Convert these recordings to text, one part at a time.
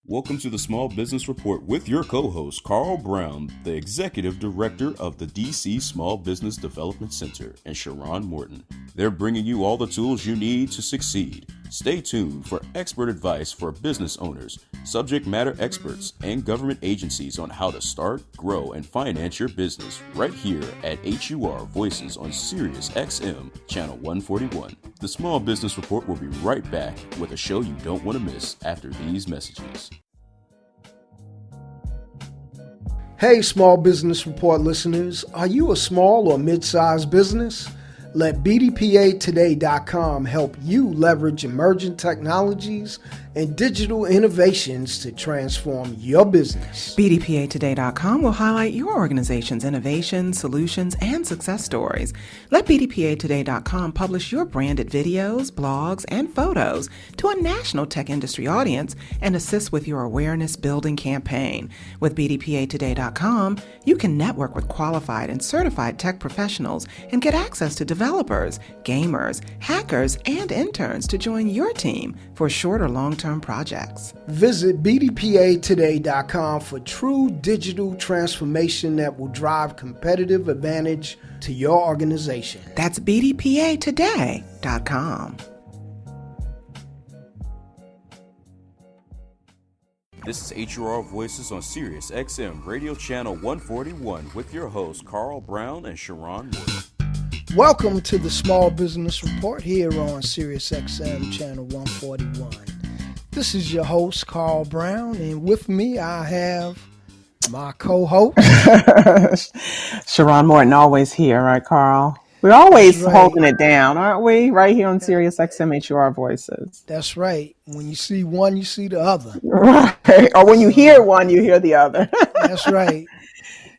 Welcome to the Small Business Report with your co-host, Carole Brown, the Executive Director of the DC Small Business Development Center, and Sharon Morton. They're bringing you all the tools you need to succeed. Stay tuned for expert advice for business owners, subject matter experts, and government agencies on how to start, grow, and finance your business right here at HUR Voices on Sirius XM, Channel 141. The Small Business Report will be right back with a show you don't want to miss after these messages. Hey, Small Business Report listeners, are you a small or mid-sized business? Let BDPAtoday.com help you leverage emerging technologies and digital innovations to transform your business. BDPAtoday.com will highlight your organization's innovations, solutions, and success stories. Let BDPAtoday.com publish your branded videos, blogs, and photos to a national tech industry audience and assist with your awareness building campaign. With BDPAtoday.com, you can network with qualified and certified tech professionals and get access to developers, gamers, hackers, and interns to join your team for short or long-term projects. Visit BDPAtoday.com for true digital transformation that will drive competitive advantage to your organization. That's BDPAtoday.com. This is HUR Voices on Sirius XM Radio Channel 141 with your hosts, Carole Brown and Sharon Morton. Welcome to the Small Business Report here on Sirius XM Channel 141. This is your host, Carole Brown, and with me I have my co-host. Sharon Morton, always here, right, Carl? We're always holding it down, aren't we? Right here on Sirius XM HUR Voices. That's right. When you see one, you see the other. Right. Or when you hear one, you hear the other. That's right.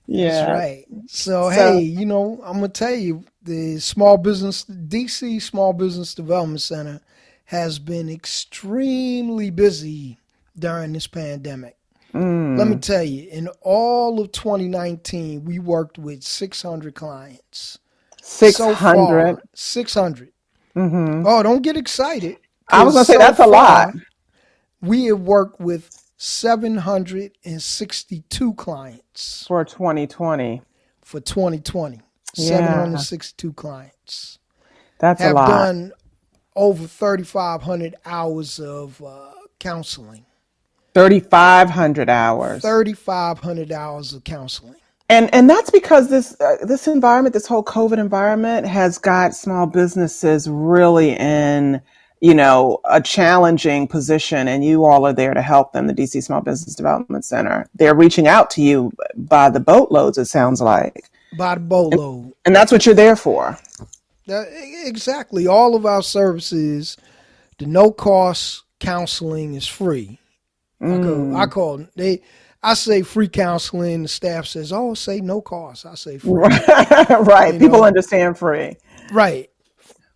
Yeah. That's right. So, hey, I'm going to tell you, the DC Small Business Development Center has been extremely busy during this pandemic. Let me tell you, in all of 2019, we worked with 600 clients. 600? So far, 600. Mm-hmm. Oh, don't get excited. I was going to say, that's a lot. We have worked with 762 clients. For 2020. For 2020. Yeah. 762 clients. That's a lot. Have done over 3,500 hours of counseling. 3,500 hours. 3,500 hours of counseling. And that's because this environment, this whole COVID environment has got small businesses really in, a challenging position, and you all are there to help them, the DC Small Business Development Center. They're reaching out to you by the boatloads, it sounds like. By the boatload. And that's what you're there for. Exactly. All of our services, the no-cost counseling is free. I say free counseling. The staff says, "Oh, say no cost." I say free. Right. People understand free. Right.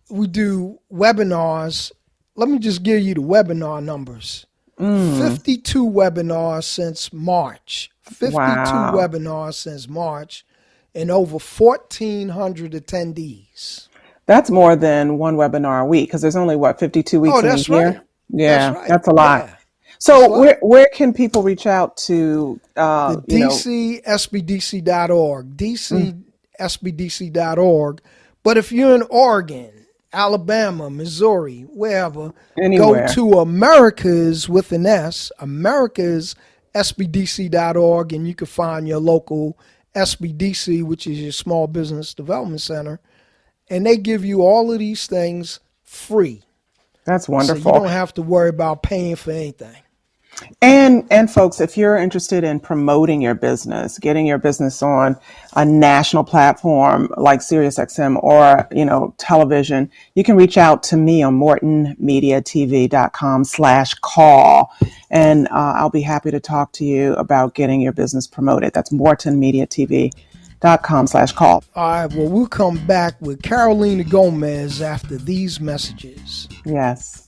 We do webinars. Let me just give you the webinar numbers. 52 webinars since March. 52 webinars since March, and over 1,400 attendees. That's more than one webinar a week because there's only 52 weeks in a year. Right. Yeah, that's right. That's a lot. Yeah. So where can people reach out to? The DCSBDC.org, DCSBDC.org. But if you're in Oregon, Alabama, Missouri, wherever, Anywhere. Go to Americas with an S, AmericasSBDC.org, and you can find your local SBDC, which is your Small Business Development Center, and they give you all of these things free. That's wonderful. So you don't have to worry about paying for anything. And folks, if you're interested in promoting your business, getting your business on a national platform like SiriusXM or, television, you can reach out to me on mortonmediatv.com/call. And I'll be happy to talk to you about getting your business promoted. That's mortonmediatv.com/call. All right. Well, we'll come back with Carolina Gomez after these messages. Yes.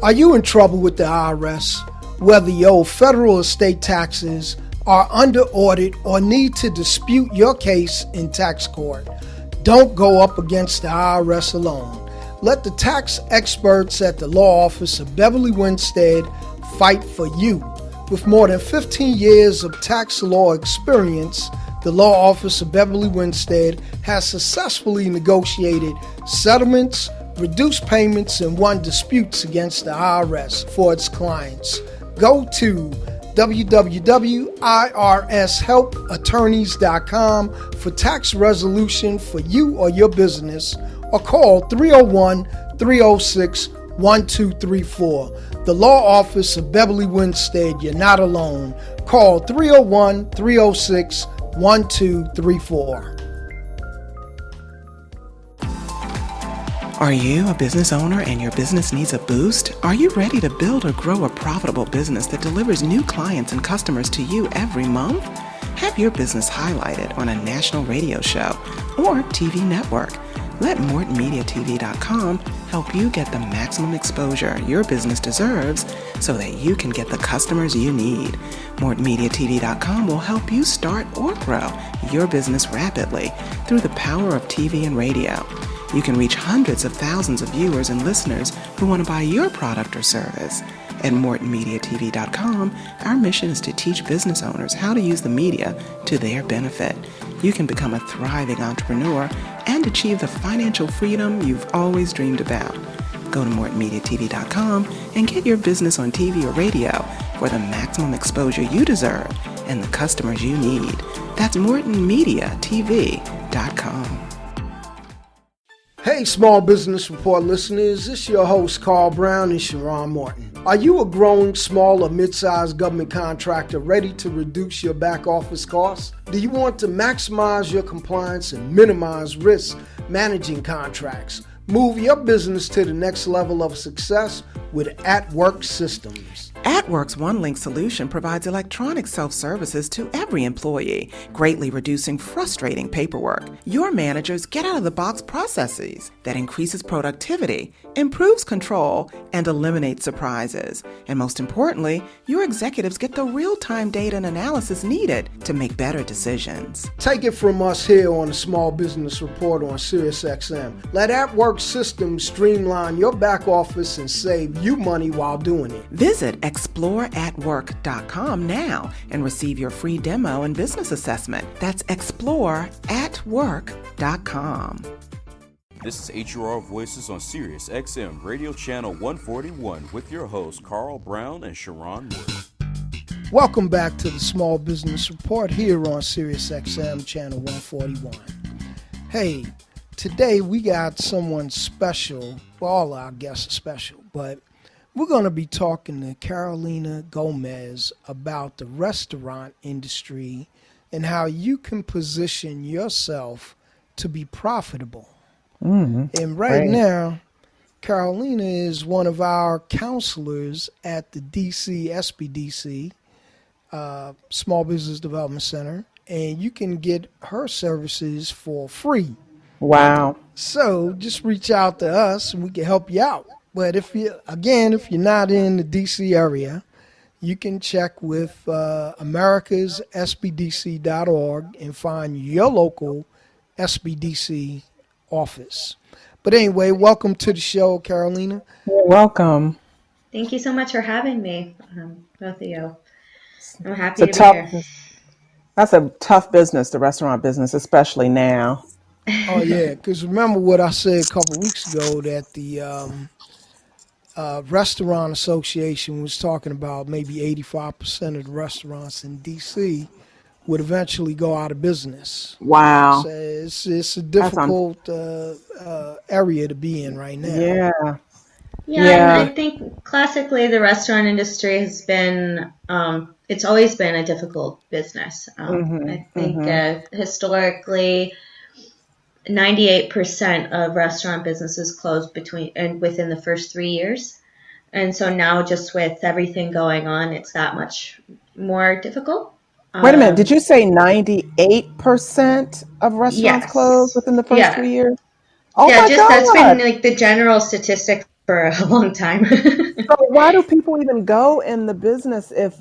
Are you in trouble with the IRS? Whether your federal or state taxes are under audit or need to dispute your case in tax court, don't go up against the IRS alone. Let the tax experts at the law office of Beverly Winstead fight for you. With more than 15 years of tax law experience, the law office of Beverly Winstead has successfully negotiated settlements, reduced payments, and won disputes against the IRS for its clients. Go to www.irshelpattorneys.com for tax resolution for you or your business, or call 301-306-1234. The law office of Beverly Winstead, you're not alone. Call 301-306-1234. Are you a business owner and your business needs a boost? Are you ready to build or grow a profitable business that delivers new clients and customers to you every month? Have your business highlighted on a national radio show or TV network. Let MortonMediaTV.com help you get the maximum exposure your business deserves so that you can get the customers you need. MortonMediaTV.com will help you start or grow your business rapidly through the power of TV and radio. You can reach hundreds of thousands of viewers and listeners who want to buy your product or service. At MortonMediaTV.com, our mission is to teach business owners how to use the media to their benefit. You can become a thriving entrepreneur and achieve the financial freedom you've always dreamed about. Go to MortonMediaTV.com and get your business on TV or radio for the maximum exposure you deserve and the customers you need. That's MortonMediaTV.com. Hey, Small Business Report listeners, this is your host, Carl Brown and Sharon Morton. Are you a growing small or mid-sized government contractor ready to reduce your back office costs? Do you want to maximize your compliance and minimize risk managing contracts? Move your business to the next level of success with At-Work Systems. At-Work's OneLink solution provides electronic self-services to every employee, greatly reducing frustrating paperwork. Your managers get out-of-the-box processes that increases productivity, improves control, and eliminates surprises. And most importantly, your executives get the real-time data and analysis needed to make better decisions. Take it from us here on the Small Business Report on SiriusXM. Let At-Work Systems streamline your back office and save you money while doing it. Visit exploreatwork.com now and receive your free demo and business assessment. That's exploreatwork.com. This is HUR Voices on Sirius XM Radio Channel 141 with your hosts Carl Brown and Sharon Morton. Welcome back to the Small Business Report here on Sirius XM Channel 141. Hey, today we got someone special. Well, all our guests are special, but we're going to be talking to Carolina Gomez about the restaurant industry and how you can position yourself to be profitable. And right now, Carolina is one of our counselors at the DCSBDC, Small Business Development Center, and you can get her services for free. Wow. So just reach out to us and we can help you out. But if you're not in the DC area, you can check with americassbdc.org and find your local SBDC office. But anyway, welcome to the show, Carolina. You're welcome. Thank you so much for having me, both of you. I'm happy to be here. That's a tough business, the restaurant business, especially now. Oh, yeah, because remember what I said a couple of weeks ago, that the Restaurant Association was talking about maybe 85% of the restaurants in D.C. would eventually go out of business. Wow. So it's a difficult area to be in right now. Yeah. And I think classically the restaurant industry has been, it's always been a difficult business. I think historically 98% of restaurant businesses closed within the first 3 years. And so now just with everything going on, it's that much more difficult. Wait a minute. Did you say 98% of restaurants closed within the first 3 years? Oh my God. That's been like the general statistic for a long time. So why do people even go in the business if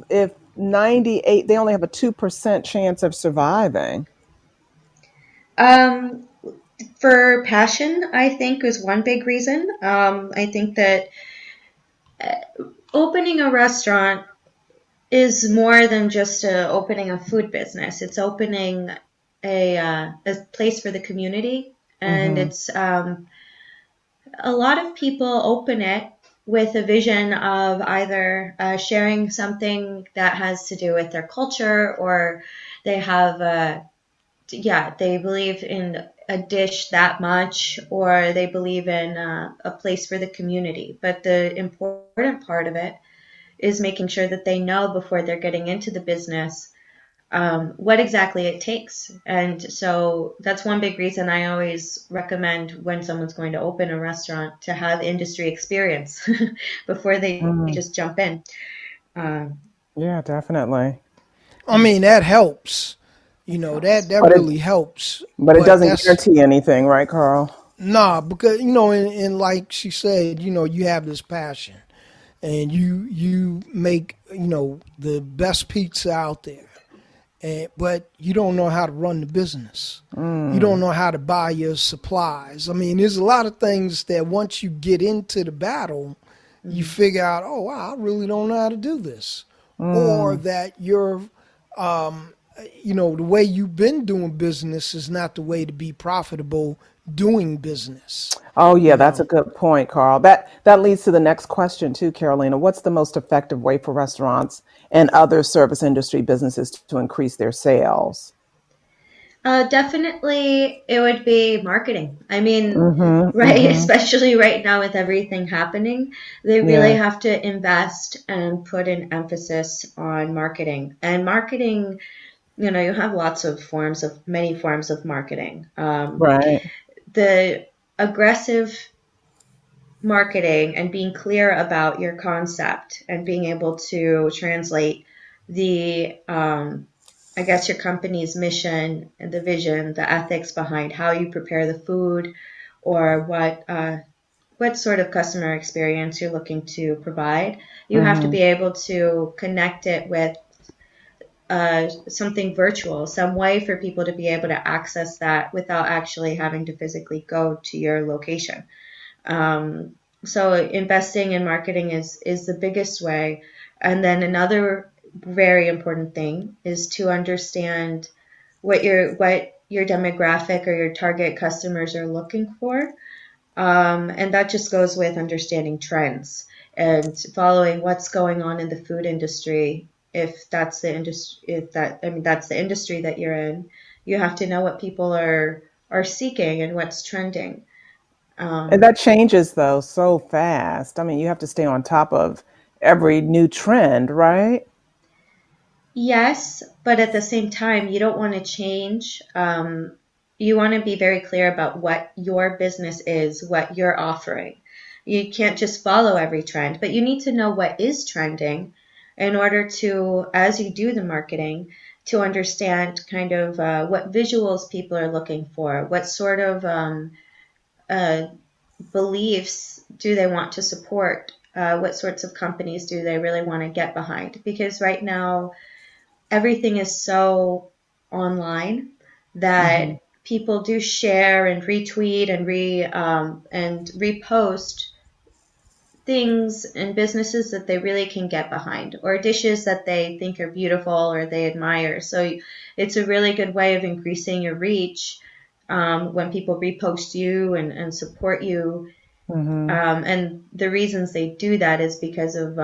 98, they only have a 2% chance of surviving? For passion, I think is one big reason. I think that opening a restaurant is more than just opening a food business. It's opening a place for the community, and it's a lot of people open it with a vision of either sharing something that has to do with their culture, or they have they believe in a dish that much, or they believe in a place for the community. But the important part of it is making sure that they know before they're getting into the business what exactly it takes. And so that's one big reason I always recommend when someone's going to open a restaurant to have industry experience before they just jump in. Yeah, definitely. I mean, that helps. That really helps. But it doesn't guarantee anything, right, Carole? Nah, because, and like she said, you have this passion and you make, the best pizza out there. But you don't know how to run the business. You don't know how to buy your supplies. I mean, there's a lot of things that once you get into the battle, you figure out, oh, wow, I really don't know how to do this. Or that you're, the way you've been doing business is not the way to be profitable doing business. Oh, yeah, that's a good point, Carole. That leads to the next question, too, Carolina. What's the most effective way for restaurants and other service industry businesses to increase their sales? Definitely, it would be marketing. I mean, especially right now with everything happening, they really have to invest and put an emphasis on marketing. And marketing, you have many forms of marketing. Right. The aggressive marketing and being clear about your concept and being able to translate the your company's mission and the vision, the ethics behind how you prepare the food, or what sort of customer experience you're looking to provide. You have to be able to connect it with something virtual, some way for people to be able to access that without actually having to physically go to your location. So investing in marketing is the biggest way. And then another very important thing is to understand what your demographic or your target customers are looking for. And that just goes with understanding trends and following what's going on in the food industry. If that's the industry, that's the industry that you're in, you have to know what people are seeking and what's trending. And that changes, though, so fast. I mean, you have to stay on top of every new trend, right? Yes, but at the same time, you don't want to change. You want to be very clear about what your business is, what you're offering. You can't just follow every trend, but you need to know what is trending in order to, as you do the marketing, to understand kind of what visuals people are looking for, what sort of beliefs do they want to support, what sorts of companies do they really want to get behind. Because right now, everything is so online that people do share and retweet and repost things and businesses that they really can get behind, or dishes that they think are beautiful or they admire. So it's a really good way of increasing your reach when people repost you and support you. And the reasons they do that is because of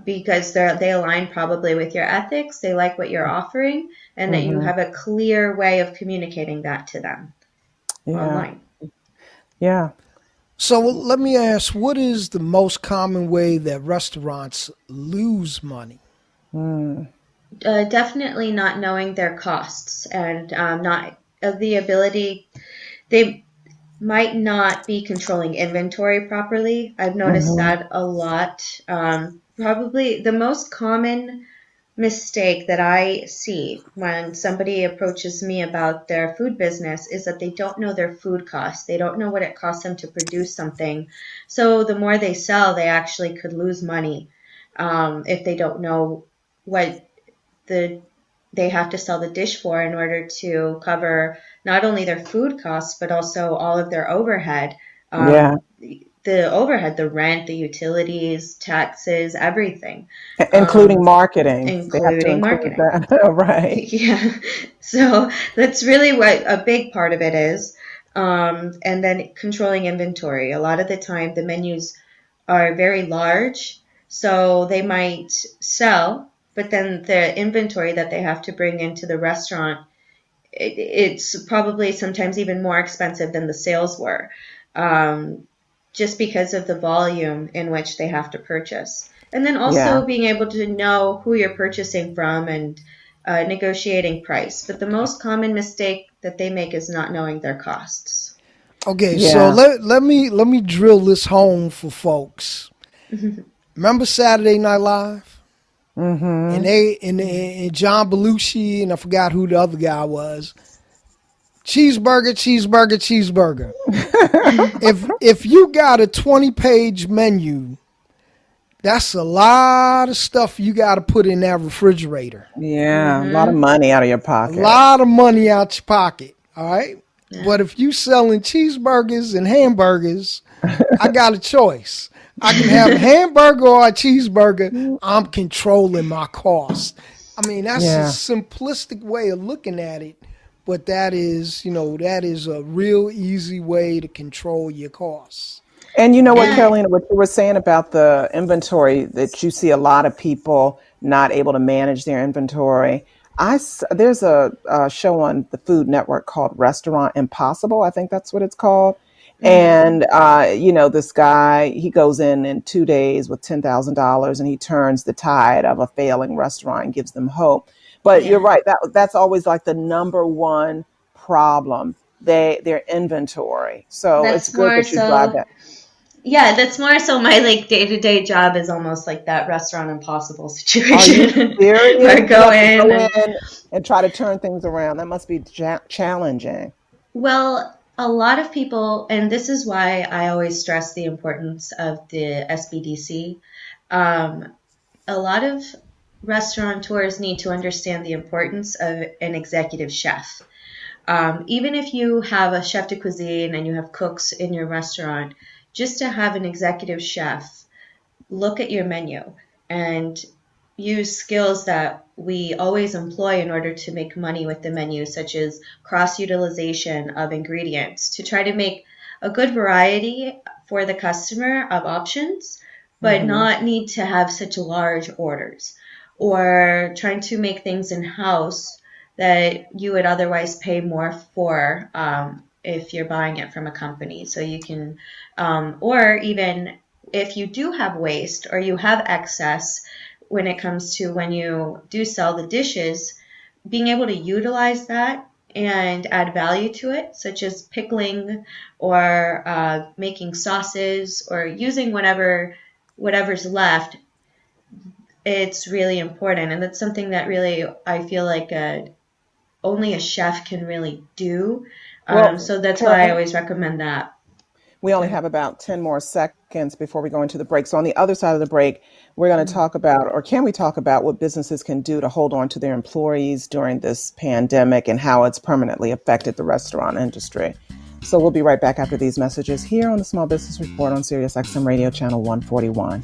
because they align probably with your ethics, they like what you're offering, and that you have a clear way of communicating that to them online. Yeah. So let me ask, what is the most common way that restaurants lose money? Definitely not knowing their costs and not the ability. They might not be controlling inventory properly. I've noticed that a lot. Probably the most common mistake that I see when somebody approaches me about their food business is that they don't know their food costs. They don't know what it costs them to produce something. So the more they sell, they actually could lose money if they don't know what the they have to sell the dish for in order to cover not only their food costs, but also all of their overhead. Yeah. The overhead, the rent, the utilities, taxes, everything. Including marketing. They have to Including include marketing. that. Right. Yeah. So that's really what a big part of it is. And then controlling inventory. A lot of the time, the menus are very large, so they might sell, but then the inventory that they have to bring into the restaurant, it's probably sometimes even more expensive than the sales were, just because of the volume in which they have to purchase. And then also being able to know who you're purchasing from and negotiating price. But the most common mistake that they make is not knowing their costs. Okay, so let me drill this home for folks. Remember Saturday Night Live? And and John Belushi, and I forgot who the other guy was. Cheeseburger, cheeseburger, cheeseburger. if you got a 20-page menu, that's a lot of stuff you got to put in that refrigerator. Yeah, a lot of money out of your pocket. A lot of money out your pocket, all right? Yeah. But if you selling cheeseburgers and hamburgers, I got a choice. I can have a hamburger or a cheeseburger. I'm controlling my cost. I mean, that's a simplistic way of looking at it, but that is a real easy way to control your costs. And you know what, Carolina, what you were saying about the inventory, that you see a lot of people not able to manage their inventory. There's a show on the Food Network called Restaurant Impossible. I think that's what it's called. And, this guy, he goes in 2 days with $10,000 and he turns the tide of a failing restaurant and gives them hope. But you're right. That's always like the number one problem, their inventory. So it's good that you drive that. Yeah, that's more so my day-to-day job is almost like that Restaurant Impossible situation. Where I go in and try to turn things around. That must be challenging. Well, a lot of people, and this is why I always stress the importance of the SBDC. A lot of restaurateurs need to understand the importance of an executive chef. Even if you have a chef de cuisine and you have cooks in your restaurant, just to have an executive chef look at your menu and use skills that we always employ in order to make money with the menu, such as cross-utilization of ingredients, to try to make a good variety for the customer of options, but not need to have such large orders, or trying to make things in-house that you would otherwise pay more for if you're buying it from a company. So you can, or even if you do have waste or you have excess when it comes to when you do sell the dishes, being able to utilize that and add value to it, such as pickling or making sauces or using whatever's left, it's really important. And that's something that really I feel like only a chef can really do. So that's why I always recommend that. We only have about 10 more seconds before we go into the break. So on the other side of the break, we're going to talk about, or can we talk about, what businesses can do to hold on to their employees during this pandemic and how it's permanently affected the restaurant industry. So we'll be right back after these messages here on the Small Business Report on Sirius XM Radio Channel 141.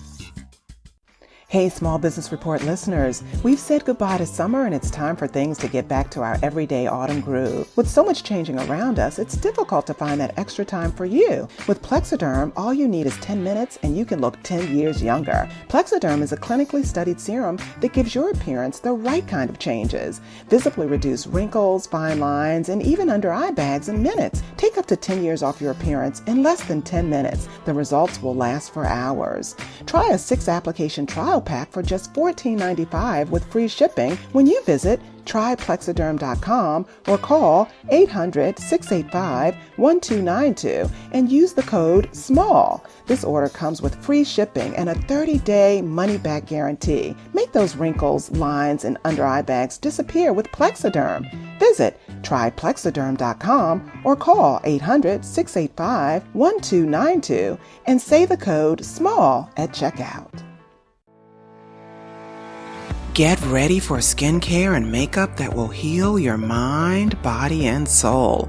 Hey, Small Business Report listeners, we've said goodbye to summer and it's time for things to get back to our everyday autumn groove. With so much changing around us, it's difficult to find that extra time for you. With Plexiderm, all you need is 10 minutes and you can look 10 years younger. Plexiderm is a clinically studied serum that gives your appearance the right kind of changes. Visibly reduce wrinkles, fine lines, and even under eye bags in minutes. Take up to 10 years off your appearance in less than 10 minutes. The results will last for hours. Try a 6-application trial pack for just $14.95 with free shipping when you visit tryplexiderm.com or call 800-685-1292 and use the code SMALL. This order comes with free shipping and a 30-day money-back guarantee. Make those wrinkles, lines, and under eye bags disappear with Plexiderm. Visit tryplexiderm.com or call 800-685-1292 and say the code SMALL at checkout. Get ready for skincare and makeup that will heal your mind, body, and soul.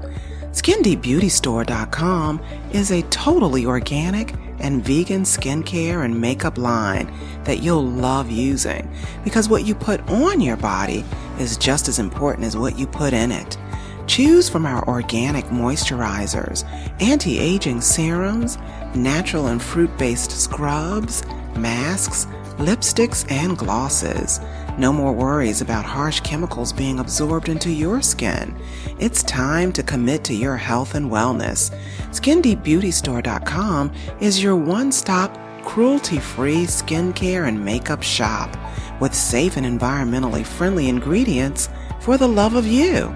SkinDeepBeautyStore.com is a totally organic and vegan skincare and makeup line that you'll love using, because what you put on your body is just as important as what you put in it. Choose from our organic moisturizers, anti-aging serums, natural and fruit-based scrubs, masks, lipsticks, and glosses. No more worries about harsh chemicals being absorbed into your skin. It's time to commit to your health and wellness. SkinDeepBeautyStore.com is your one-stop, cruelty-free skincare and makeup shop with safe and environmentally friendly ingredients for the love of you.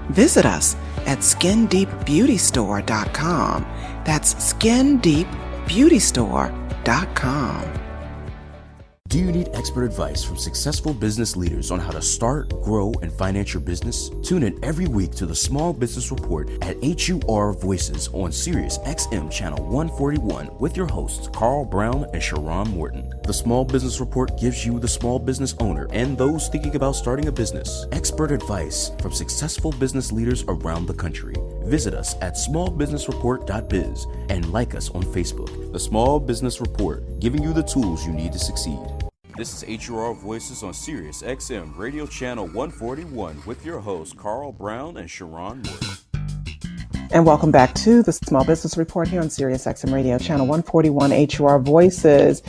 Visit us at SkinDeepBeautyStore.com. That's SkinDeepBeautyStore.com. Do you need expert advice from successful business leaders on how to start, grow, and finance your business? Tune in every week to the Small Business Report at HUR Voices on Sirius XM Channel 141 with your hosts Carole Brown and Sharon Morton. The Small Business Report gives you, the small business owner, and those thinking about starting a business, expert advice from successful business leaders around the country. Visit us at smallbusinessreport.biz and like us on Facebook. The Small Business Report, giving you the tools you need to succeed. This is HUR Voices on Sirius XM Radio Channel 141 with your hosts Carole Brown and Sharon Morton. And welcome back to the Small Business Report here on Sirius XM Radio Channel 141 HUR Voices.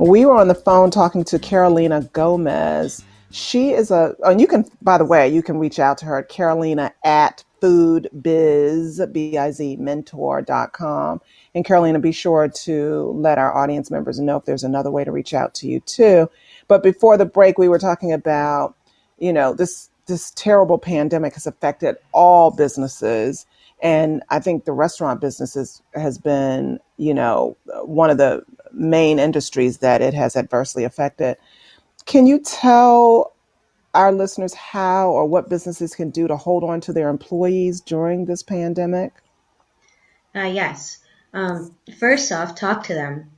We were on the phone talking to Carolina Gomez. She is and you can, by the way, you can reach out to her at Carolina at Foodbiz, B-I-Z, mentor.com. And Carolina, be sure to let our audience members know if there's another way to reach out to you too. But before the break, we were talking about, this terrible pandemic has affected all businesses. And I think the restaurant business has been, one of the main industries that it has adversely affected. Can you tell our listeners how or what businesses can do to hold on to their employees during this pandemic? Yes. First off, talk to them.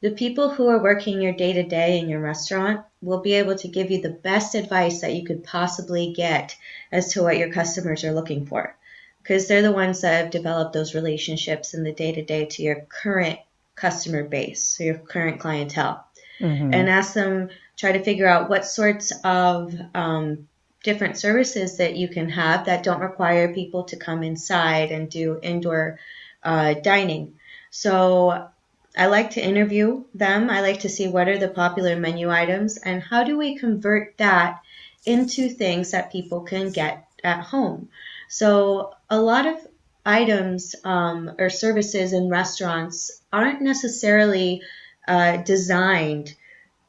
The people who are working your day-to-day in your restaurant will be able to give you the best advice that you could possibly get as to what your customers are looking for, because they're the ones that have developed those relationships in the day-to-day to your current customer base, so your current clientele. Mm-hmm. And ask them, try to figure out what sorts of different services that you can have that don't require people to come inside and do indoor dining. So I like to interview them. I like to see what are the popular menu items and how do we convert that into things that people can get at home. So a lot of items or services in restaurants aren't necessarily designed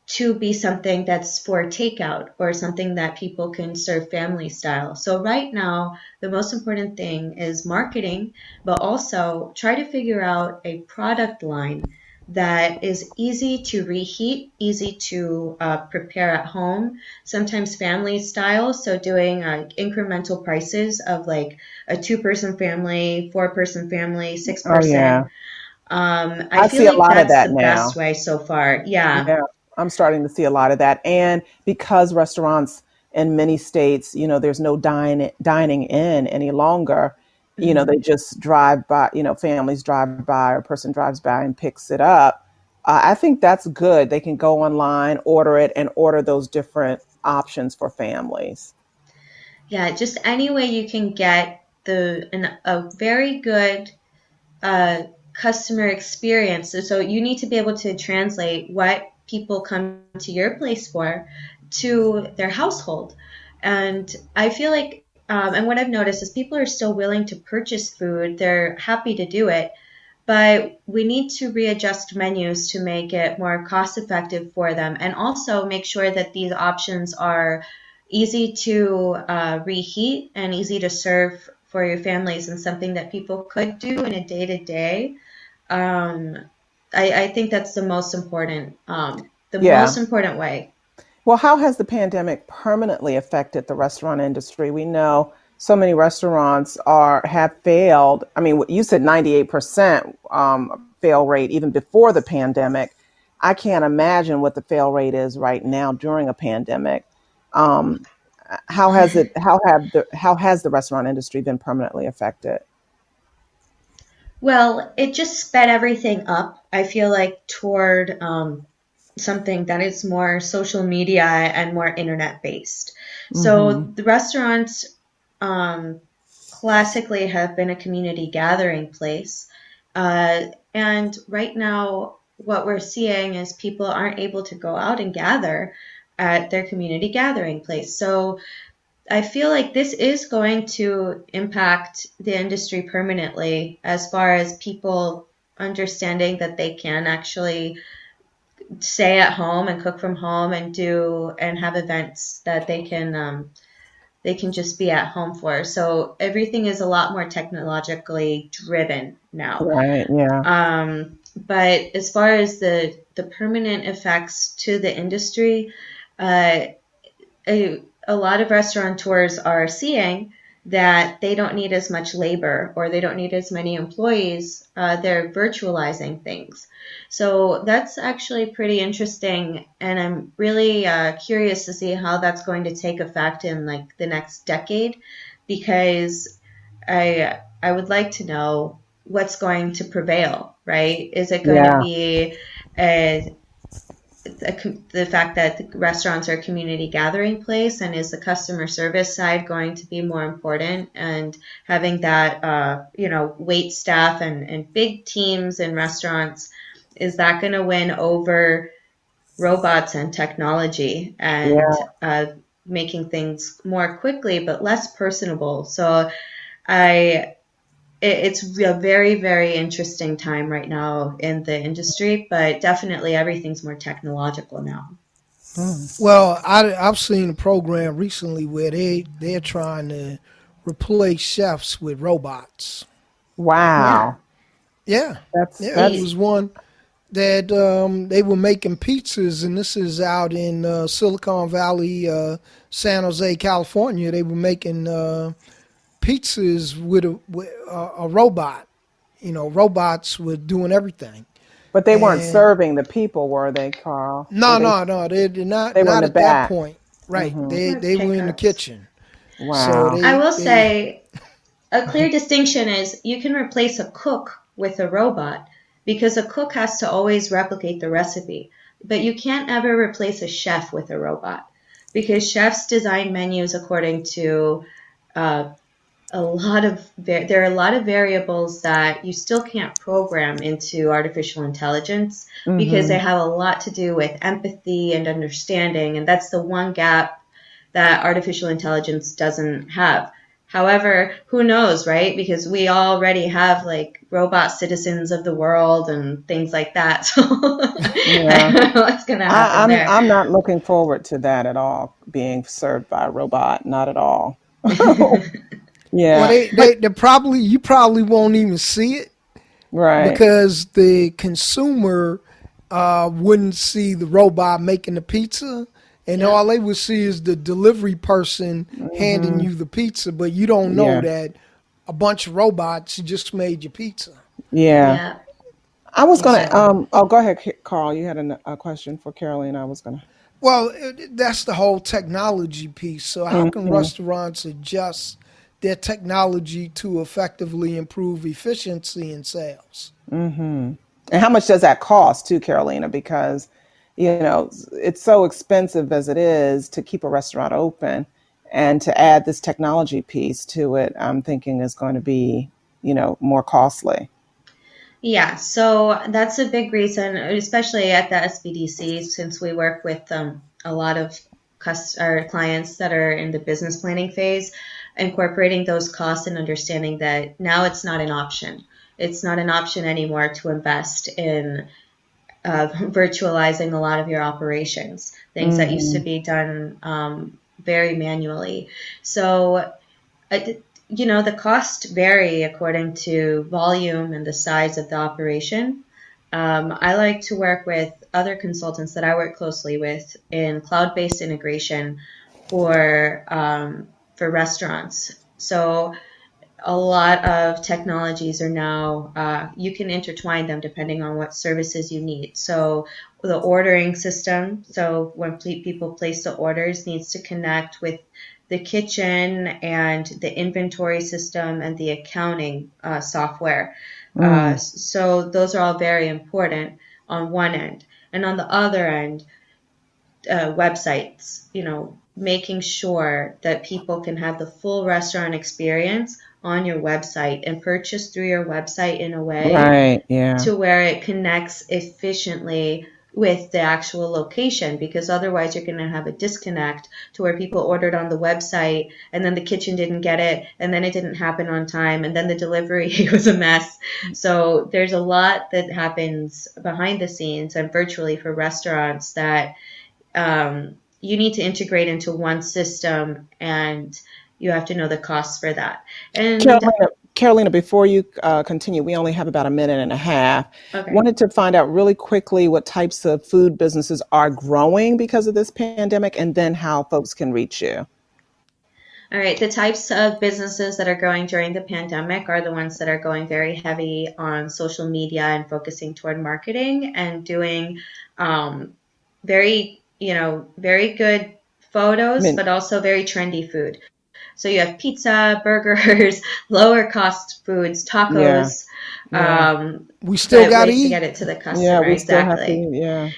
to be something that's for takeout or something that people can serve family style. So right now, the most important thing is marketing, but also try to figure out a product line that is easy to reheat, easy to prepare at home, sometimes family style. So doing incremental prices of like a 2-person family, 4-person family, 6-person. Oh, yeah. I feel see like a lot that's of that the now. best way so far. Yeah. I'm starting to see a lot of that. And because restaurants in many states, there's no dining in any longer, mm-hmm. They just drive by, families drive by or a person drives by and picks it up. I think that's good. They can go online, order it, and order those different options for families. Yeah, just any way you can get a very good customer experience. So you need to be able to translate what people come to your place for to their household. And I feel like, and what I've noticed is people are still willing to purchase food. They're happy to do it, but we need to readjust menus to make it more cost effective for them. And also make sure that these options are easy to reheat and easy to serve for your families and something that people could do in a day-to-day. I think that's the most important, most important way. Well, how has the pandemic permanently affected the restaurant industry? We know so many restaurants have failed. I mean, you said 98% fail rate even before the pandemic. I can't imagine what the fail rate is right now during a pandemic. Um, how has the restaurant industry been permanently affected? Well, it just sped everything up, I feel like, toward something that is more social media and more internet based. So Mm-hmm. the restaurants um, classically have been a community gathering place. And right now, what we're seeing is people aren't able to go out and gather at their community gathering place. So I feel like this is going to impact the industry permanently as far as people understanding that they can actually stay at home and cook from home and do and have events that they can just be at home for. So everything is a lot more technologically driven now. Right. Yeah. But as far as the permanent effects to the industry, uh, a lot of restaurateurs are seeing that they don't need as much labor or they don't need as many employees. They're virtualizing things. So that's actually pretty interesting. And I'm really curious to see how that's going to take effect in like the next decade, because I would like to know what's going to prevail, right? Is it going to Yeah. be a the fact that the restaurants are a community gathering place, and is the customer service side going to be more important, and having that wait staff and big teams in restaurants, is that going to win over robots and technology and Yeah. making things more quickly but less personable? So I it's a very, very interesting time right now in the industry, but definitely everything's more technological now. Well, I've seen a program recently where they're trying to replace chefs with robots. Yeah. Wow. Yeah, That's yeah, it They, was one that they were making pizzas, and this is out in Silicon Valley, San Jose, California. They were making pizzas with a robot. You know, robots were doing everything. But they weren't And serving the people, were they, Carl? Were no, they? no, no, they're They were in not the at that back. point. Right. Hmm. more They were in the pickups. kitchen. So Wow. I will they say a clear distinction is you can replace a cook with a robot, because a cook has to always replicate the recipe, but you can't ever replace a chef with a robot, because chefs design menus according to uh, there are a lot of variables that you still can't program into artificial intelligence, because they Hmm. have a lot to do with empathy and understanding, and that's the one gap that artificial intelligence doesn't have. However, who knows, right? Because we already have like robot citizens of the world and things like that. So I Yeah. don't know what's going to I, happen I'm there. I'm not looking forward to that at all. Being served by a robot, not at all. well Yeah. But they probably you probably won't even see it right. because the consumer wouldn't see the robot making the pizza, and Yeah. all they would see is the delivery person handing Hmm. you the pizza, but you don't know Yeah. that a bunch of robots just made your pizza. Yeah. Yeah. I was gonna. Exactly. Oh, go ahead, Carl. You had a question for Caroline. I was gonna. Well, that's the whole technology piece. So, how can Hmm. restaurants adjust their technology to effectively improve efficiency in sales? Hmm. And how much does that cost too, Carolina? Because, it's so expensive as it is to keep a restaurant open, and to add this technology piece to it, I'm thinking is going to be, more costly. Yeah, so that's a big reason, especially at the SBDC, since we work with a lot of our clients that are in the business planning phase, incorporating those costs and understanding that now it's not an option. It's not an option anymore to invest in virtualizing a lot of your operations, things that used to Hmm. be done very manually. So the cost vary according to volume and the size of the operation. I like to work with other consultants that I work closely with in cloud-based integration for restaurants. So a lot of technologies are now, you can intertwine them depending on what services you need. So the ordering system, so when people place the orders, needs to connect with the kitchen and the inventory system and the accounting software. So those are all very important on one end. And on the other end, websites, making sure that people can have the full restaurant experience on your website and purchase through your website in a way to where it connects efficiently with the actual location, because otherwise you're going to have a disconnect to where people ordered on the website and then the kitchen didn't get it and then it didn't happen on time and then the delivery was a mess. So there's a lot that happens behind the scenes and virtually for restaurants that you need to integrate into one system, and you have to know the costs for that. And Carolina, before you continue, we only have about a minute and a half. Okay. Wanted to find out really quickly what types of food businesses are growing because of this pandemic, and then how folks can reach you. All right. The types of businesses that are growing during the pandemic are the ones that are going very heavy on social media and focusing toward marketing and doing very good photos, but also very trendy food. So you have pizza, burgers, lower cost foods, tacos. We still got to ways eat. to get it to the customer. Exactly.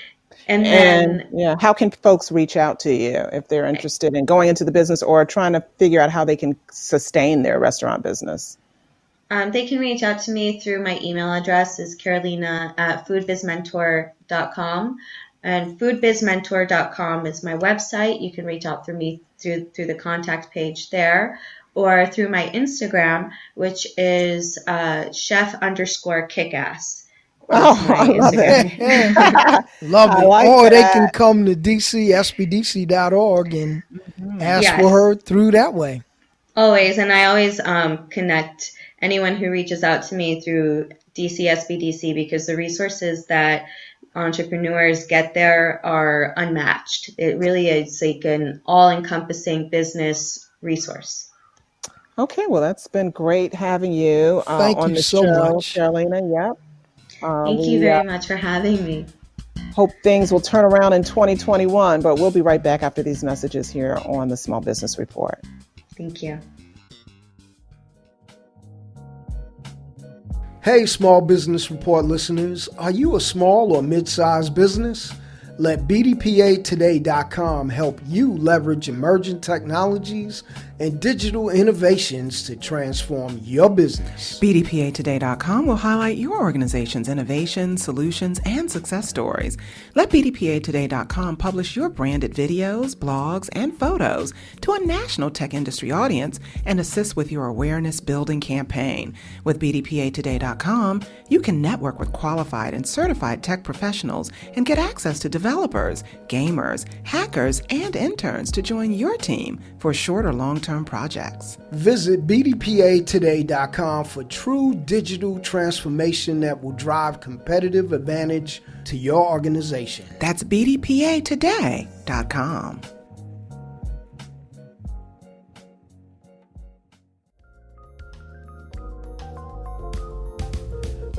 And then, how can folks reach out to you if they're interested in going into the business or trying to figure out how they can sustain their restaurant business? They can reach out to me through my email address is carolina@foodbizmentor.com. And foodbizmentor.com is my website. You can reach out through me through the contact page there, or through my Instagram, which is chef_kickass. I love it. Love it. like Or they that. can come to DCSBDC.org and ask Yes. for her through that way. Always. And I always connect anyone who reaches out to me through DCSBDC, because the resources that entrepreneurs get there are unmatched. It really is like an all-encompassing business resource. Okay, well, that's been great having you Thank on you the so show, much. Carolina. Yep. Thank you very much for having me. Hope things will turn around in 2021, but we'll be right back after these messages here on the Small Business Report. Thank you. Hey, Small Business Report listeners, are you a small or mid-sized business? Let BDPAtoday.com help you leverage emerging technologies and digital innovations to transform your business. BDPAtoday.com will highlight your organization's innovations, solutions, and success stories. Let BDPAtoday.com publish your branded videos, blogs, and photos to a national tech industry audience and assist with your awareness building campaign. With BDPAtoday.com, you can network with qualified and certified tech professionals and get access to developers, gamers, hackers, and interns to join your team for short or long-term projects. Visit BDPAtoday.com for true digital transformation that will drive competitive advantage to your organization. That's BDPAtoday.com.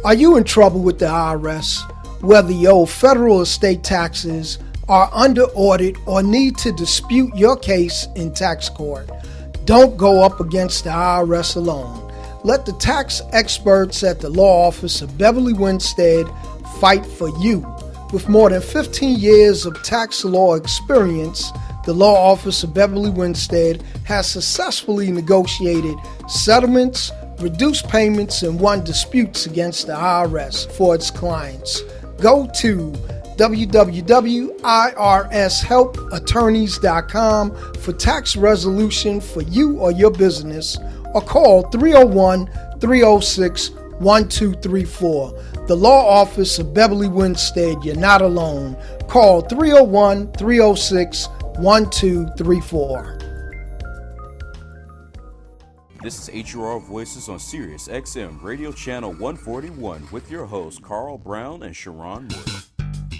Are you in trouble with the IRS? Whether your federal or state taxes are under audit or need to dispute your case in tax court, don't go up against the IRS alone. Let the tax experts at the law office of Beverly Winstead fight for you. With more than 15 years of tax law experience, the law office of Beverly Winstead has successfully negotiated settlements, reduced payments, and won disputes against the IRS for its clients. Go to www.irshelpattorneys.com for tax resolution for you or your business, or call 301-306-1234. The law office of Beverly Winstead, you're not alone. Call 301-306-1234. This is HUR Voices on Sirius XM Radio Channel 141 with your hosts Carole Brown and Sharon Morton.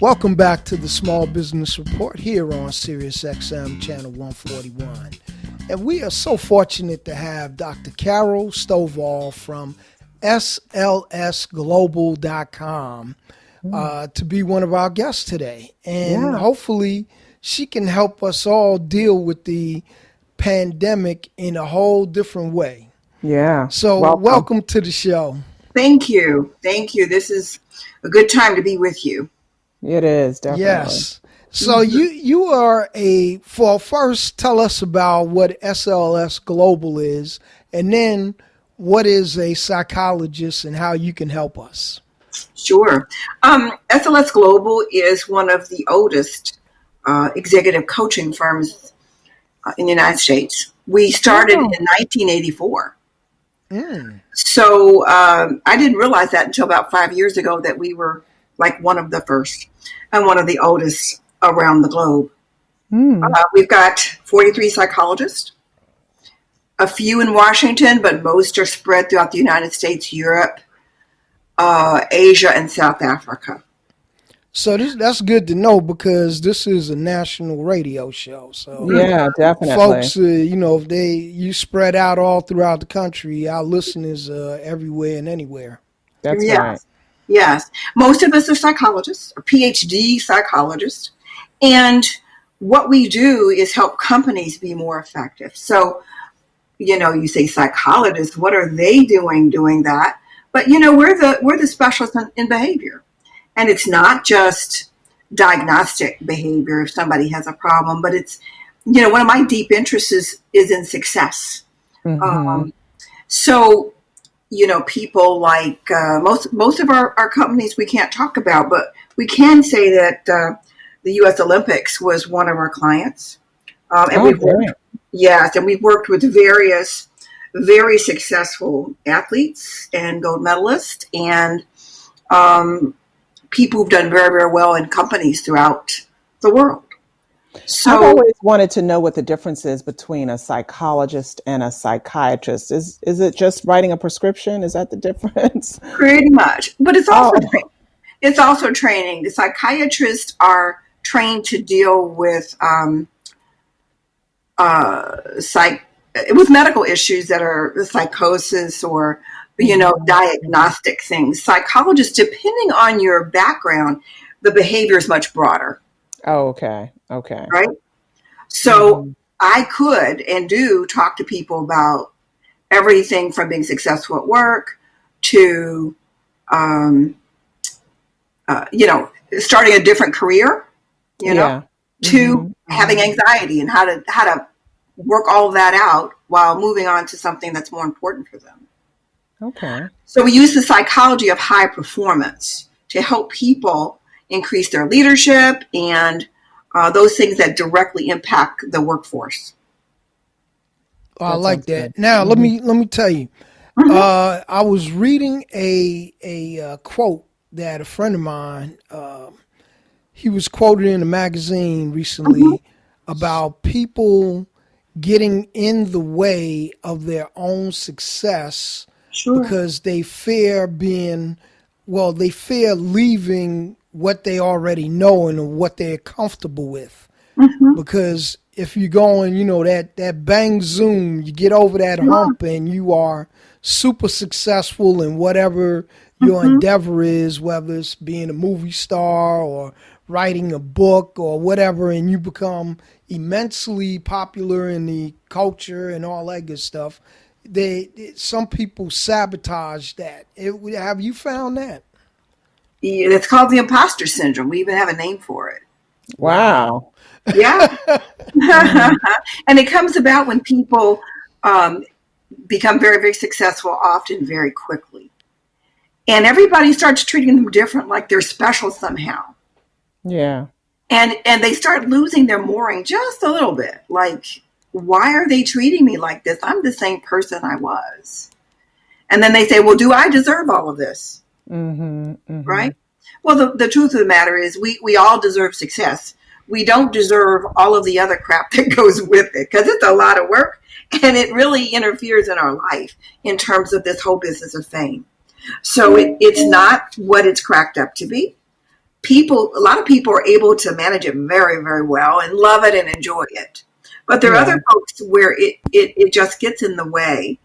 Welcome back to the Small Business Report here on Sirius XM Channel 141. And we are so fortunate to have Dr. Carole Stovall from slsglobal.com to be one of our guests today. And hopefully she can help us all deal with the pandemic in a whole different way. Yeah. So welcome to the show. Thank you. This is a good time to be with you. It is, definitely. Yes. So you are first tell us about what SLS Global is, and then what is a psychologist and how you can help us. Sure. SLS Global is one of the oldest executive coaching firms in the United States. We started in 1984. So I didn't realize that until about 5 years ago that we were like one of the first and one of the oldest around the globe. We've got 43 psychologists, a few in Washington, but most are spread throughout the United States, Europe, Asia, and South Africa. So that's good to know because this is a national radio show. So yeah, definitely, folks, if you spread out all throughout the country, our listeners everywhere and anywhere. That's right. Yes. Most of us are psychologists, or PhD psychologists. And what we do is help companies be more effective. So, you say psychologists, what are they doing that? But, we're the specialists in behavior. And it's not just diagnostic behavior if somebody has a problem, but it's, one of my deep interests is in success. So, people like most of our companies we can't talk about, but we can say that the U.S. Olympics was one of our clients. And we've worked with various very successful athletes and gold medalists and people who've done very, very well in companies throughout the world. So I've always wanted to know what the difference is between a psychologist and a psychiatrist. Is it just writing a prescription? Is that the difference? Pretty much. But it's also training. The psychiatrists are trained to deal with with medical issues that are psychosis or diagnostic things. Psychologists, depending on your background, the behavior is much broader. Oh, okay. Right? So I could and do talk to people about everything from being successful at work to, starting a different career, to having anxiety and how to work all of that out while moving on to something that's more important for them. Okay. So we use the psychology of high performance to help people increase their leadership and those things that directly impact the workforce. I like that. Now let me tell you. I was reading a quote that a friend of mine he was quoted in a magazine recently about people getting in the way of their own success because they fear leaving what they already know and what they're comfortable with. Because if you're going, that bang zoom, you get over that hump and you are super successful in whatever your endeavor is, whether it's being a movie star or writing a book or whatever, and you become immensely popular in the culture and all that good stuff. Some people sabotage that. Have you found that? Yeah, it's called the imposter syndrome. We even have a name for it. Wow. Yeah. And it comes about when people become very, very successful, often very quickly. And everybody starts treating them different, like they're special somehow. Yeah. And they start losing their mooring just a little bit. Like, why are they treating me like this? I'm the same person I was. And then they say, well, do I deserve all of this? Right? Well, the truth of the matter is we all deserve success. We don't deserve all of the other crap that goes with it because it's a lot of work and it really interferes in our life in terms of this whole business of fame. So it's not what it's cracked up to be. A lot of people are able to manage it very, very well and love it and enjoy it. But there are other folks where it just gets in the way,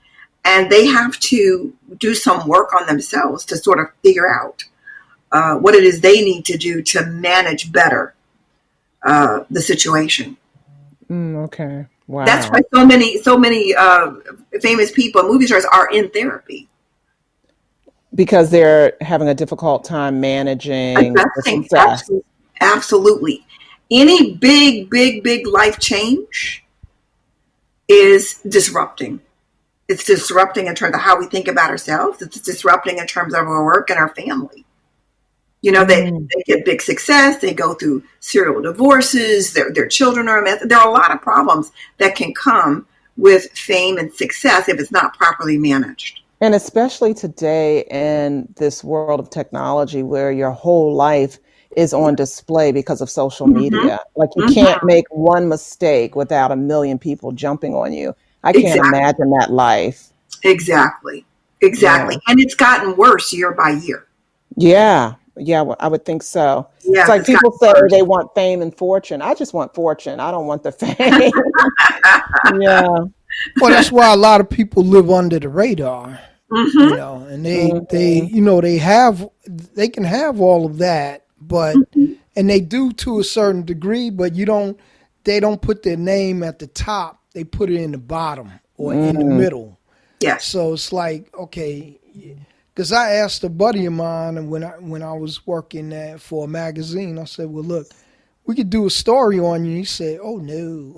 and they have to do some work on themselves to sort of figure out what it is they need to do to manage better the situation. Okay. Wow. That's why so many famous people, movie stars, are in therapy. Because they're having a difficult time managing the success. Absolutely. Any big life change is disrupting. It's disrupting in terms of how we think about ourselves. It's disrupting in terms of our work and our family. You know, they get big success. They go through serial divorces. Their children are a mess. There are a lot of problems that can come with fame and success if it's not properly managed. And especially today in this world of technology where your whole life is on display because of social media. Like you can't make one mistake without a million people jumping on you. I can't imagine that life. Exactly. Yeah. And it's gotten worse year by year. Yeah. Yeah, well, I would think so. Yeah, it's like people say they want fame and fortune. I just want fortune. I don't want the fame. Yeah. Well, that's why a lot of people live under the radar. You know, and they you know, they can have all of that, but and they do to a certain degree, but they don't put their name at the top. They put it in the bottom or in the middle. Yeah. So it's like, okay, because I asked a buddy of mine, and when I was working for a magazine, I said, "Well, look, we could do a story on you." He said, "Oh no."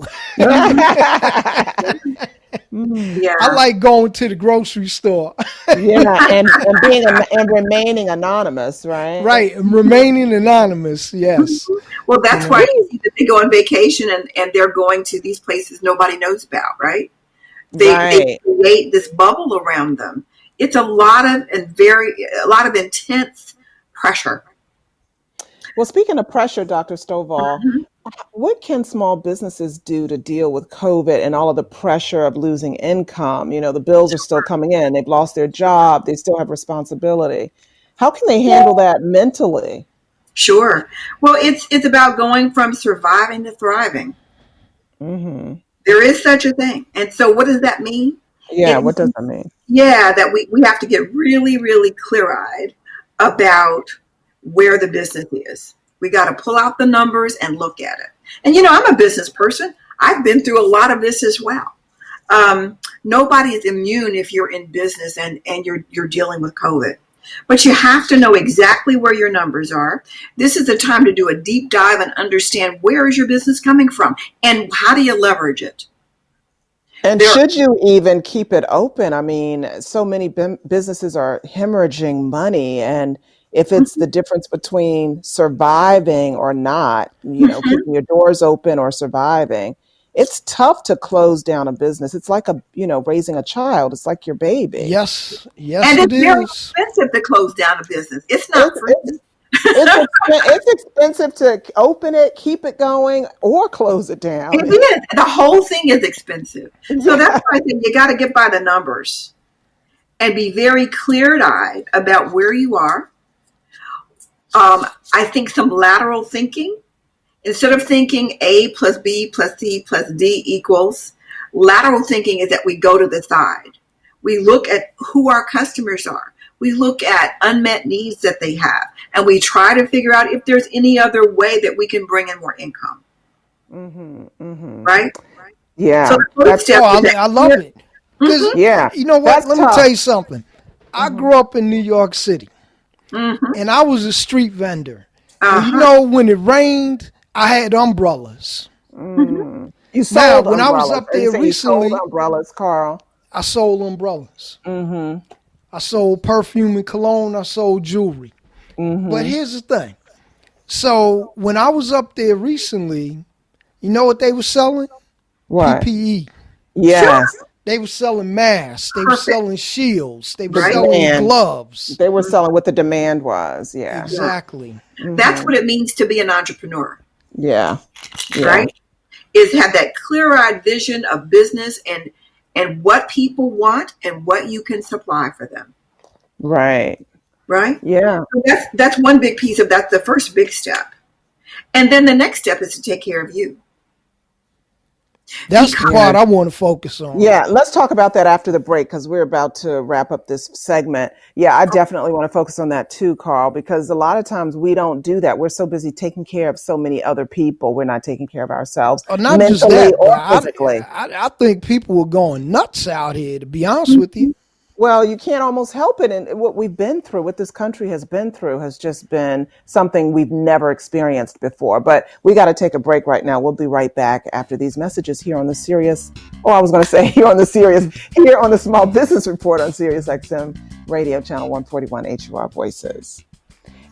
Yeah. I like going to the grocery store. and being and remaining anonymous, right? Right, and remaining anonymous. Yes. Well, that's why you see that they go on vacation and they're going to these places nobody knows about, right? They create this bubble around them. It's a lot of intense pressure. Well, speaking of pressure, Dr. Stovall, what can small businesses do to deal with COVID and all of the pressure of losing income? You know, the bills are still coming in. They've lost their job. They still have responsibility. How can they handle that mentally? Sure. Well, it's about going from surviving to thriving. There is such a thing. And so what does that mean? Yeah, what does that mean? Yeah, that we have to get really, really clear-eyed about where the business is. We got to pull out the numbers and look at it. And, you know, I'm a business person. I've been through a lot of this as well. Nobody is immune if you're in business and you're dealing with COVID. But you have to know exactly where your numbers are. This is the time to do a deep dive and understand where is your business coming from and how do you leverage it. And should you even keep it open? I mean, so many businesses are hemorrhaging money, and if it's the difference between surviving or not, you know, keeping your doors open or surviving, it's tough to close down a business. It's like raising a child. It's like your baby. Yes, and it's very expensive to close down a business. It's not free. It's expensive to open it, keep it going, or close it down. It is. The whole thing is expensive. So that's why I think you got to get by the numbers and be very clear-eyed about where you are. I think some lateral thinking. Instead of thinking A plus B plus C plus D equals, lateral thinking is that we go to the side. We look at who our customers are. We look at unmet needs that they have, and we try to figure out if there's any other way that we can bring in more income. Right? Yeah. So I love it. Because, you know what? Let me tell you something. I grew up in New York City, and I was a street vendor. And you know, when it rained, I had umbrellas. You sold when I was up there recently, you sold umbrellas, Carl. I sold umbrellas. I sold perfume and cologne. I sold jewelry. But here's the thing. So when I was up there recently, you know what they were selling? What? PPE. Yes. Sure. They were selling masks. They were selling shields. They were selling gloves. They were selling what the demand was. Yeah. Exactly. That's what it means to be an entrepreneur. Yeah. Right? Is have that clear-eyed vision of business and what people want and what you can supply for them. Right. Right? Yeah. So that's one big piece of that's the first big step. And then the next step is to take care of you. That's the part I want to focus on. Yeah, let's talk about that after the break because we're about to wrap up this segment. Yeah, I definitely want to focus on that too, Carl, because a lot of times we don't do that. We're so busy taking care of so many other people. We're not taking care of ourselves Not mentally just that, or physically. I think people were going nuts out here, to be honest with you. Well, you can't almost help it. And what we've been through, what this country has been through, has just been something we've never experienced before. But we got to take a break right now. We'll be right back after these messages here on the here on the Small Business Report on Sirius XM Radio Channel 141 HUR Voices.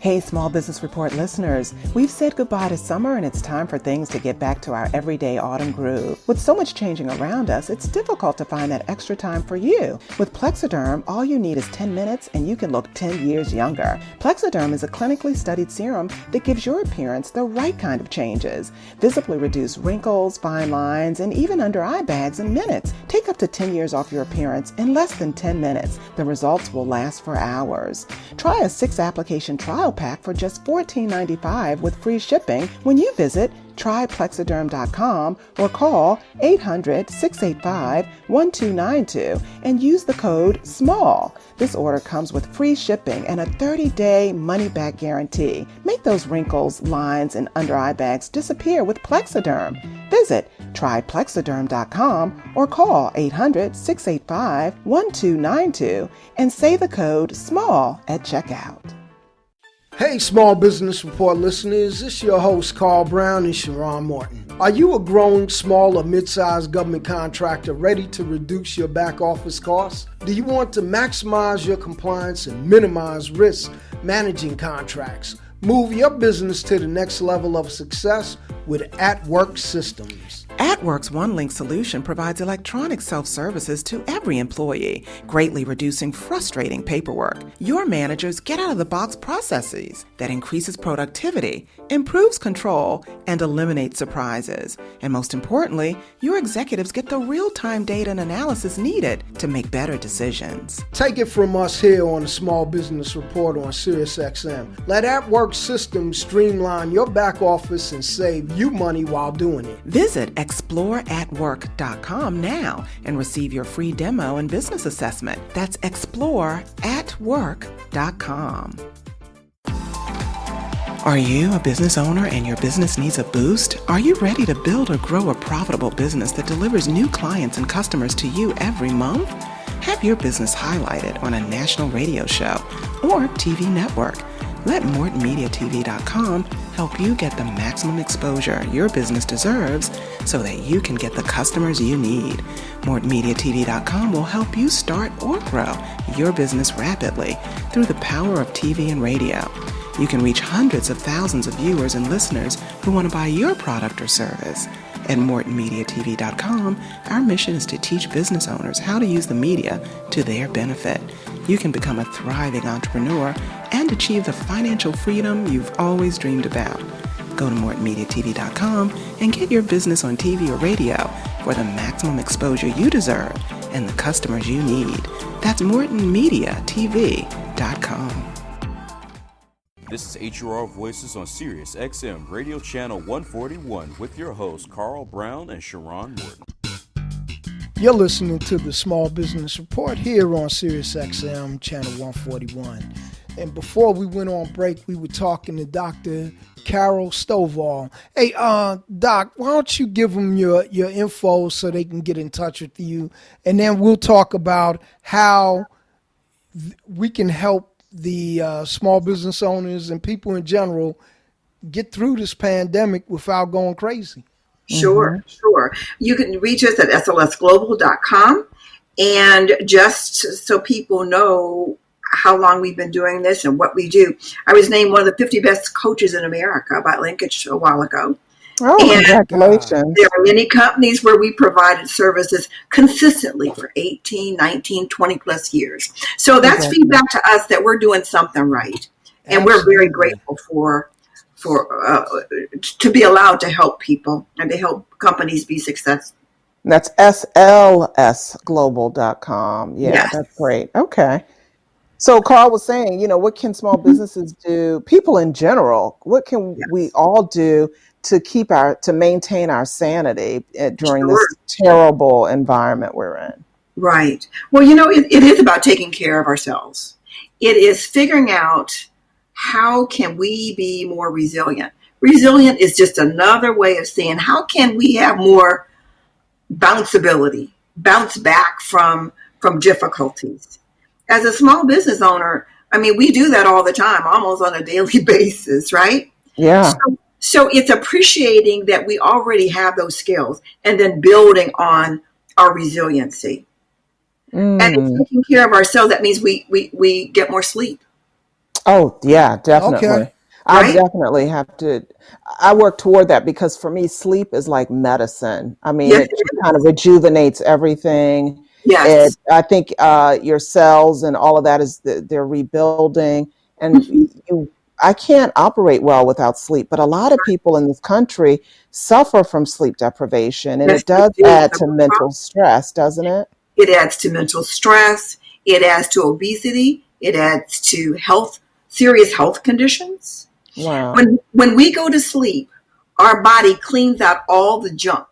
Hey, Small Business Report listeners, we've said goodbye to summer and it's time for things to get back to our everyday autumn groove. With so much changing around us, it's difficult to find that extra time for you. With Plexiderm, all you need is 10 minutes and you can look 10 years younger. Plexiderm is a clinically studied serum that gives your appearance the right kind of changes. Visibly reduce wrinkles, fine lines, and even under eye bags in minutes. Take up to 10 years off your appearance in less than 10 minutes. The results will last for hours. Try a 6-application trial pack for just $14.95 with free shipping when you visit tryplexiderm.com or call 800-685-1292 and use the code SMALL. This order comes with free shipping and a 30-day money-back guarantee. Make those wrinkles, lines, and under-eye bags disappear with Plexiderm. Visit tryplexiderm.com or call 800-685-1292 and say the code SMALL at checkout. Hey, Small Business Report listeners, this is your host, Carl Brown and Sharon Morton. Are you a growing small or mid-sized government contractor ready to reduce your back office costs? Do you want to maximize your compliance and minimize risk managing contracts? Move your business to the next level of success with At-Work Systems. At-Work's OneLink solution provides electronic self-services to every employee, greatly reducing frustrating paperwork. Your managers get out-of-the-box processes that increases productivity, improves control, and eliminates surprises. And most importantly, your executives get the real-time data and analysis needed to make better decisions. Take it from us here on the Small Business Report on SiriusXM. Let At-Work Systems streamline your back office and save you money while doing it. Visit exploreatwork.com now and receive your free demo and business assessment. That's exploreatwork.com. Are you a business owner and your business needs a boost? Are you ready to build or grow a profitable business that delivers new clients and customers to you every month? Have your business highlighted on a national radio show or TV network. Let MortonMediaTV.com help you get the maximum exposure your business deserves so that you can get the customers you need. MortonMediaTV.com will help you start or grow your business rapidly through the power of TV and radio. You can reach hundreds of thousands of viewers and listeners who want to buy your product or service. At MortonMediaTV.com, our mission is to teach business owners how to use the media to their benefit. You can become a thriving entrepreneur and achieve the financial freedom you've always dreamed about. Go to MortonMediaTV.com and get your business on TV or radio for the maximum exposure you deserve and the customers you need. That's MortonMediaTV.com. This is HUR Voices on Sirius XM Radio Channel 141 with your hosts Carl Brown and Sharon Morton. You're listening to the Small Business Report here on Sirius XM Channel 141. And before we went on break, we were talking to Dr. Carole Stovall. Hey, Doc, why don't you give them your info so they can get in touch with you? And then we'll talk about how we can help the small business owners and people in general get through this pandemic without going crazy. Sure. You can reach us at slsglobal.com. And just so people know how long we've been doing this and what we do, I was named one of the 50 best coaches in America by Linkage a while ago. Oh, and congratulations. There are many companies where we provided services consistently for 18, 19, 20 plus years. So that's feedback to us that we're doing something right. And we're very grateful for to be allowed to help people and to help companies be successful. That's slsglobal.com. Yeah, yes. That's great. Okay. So Carl was saying, what can small businesses do, people in general, what can we all do to maintain our sanity during Sure. this terrible environment we're in. Right. Well, it is about taking care of ourselves. It is figuring out how can we be more resilient. Resilient is just another way of saying how can we have more bounce back from difficulties. As a small business owner, I mean, we do that all the time, almost on a daily basis, right? Yeah. So it's appreciating that we already have those skills and then building on our resiliency. And it's taking care of ourselves. That means we get more sleep. Oh, yeah, definitely. Okay. I Right? definitely have to. I work toward that because for me, sleep is like medicine. I mean, Yes, it it kind of is. rejuvenates everything. Yes. I think your cells and all of that they're rebuilding, and I can't operate well without sleep. But a lot of people in this country suffer from sleep deprivation, and Yes, it we does do. add to mental stress, doesn't it? It adds to mental stress. It adds to obesity. It adds to serious health conditions. Wow. When we go to sleep, our body cleans out all the junk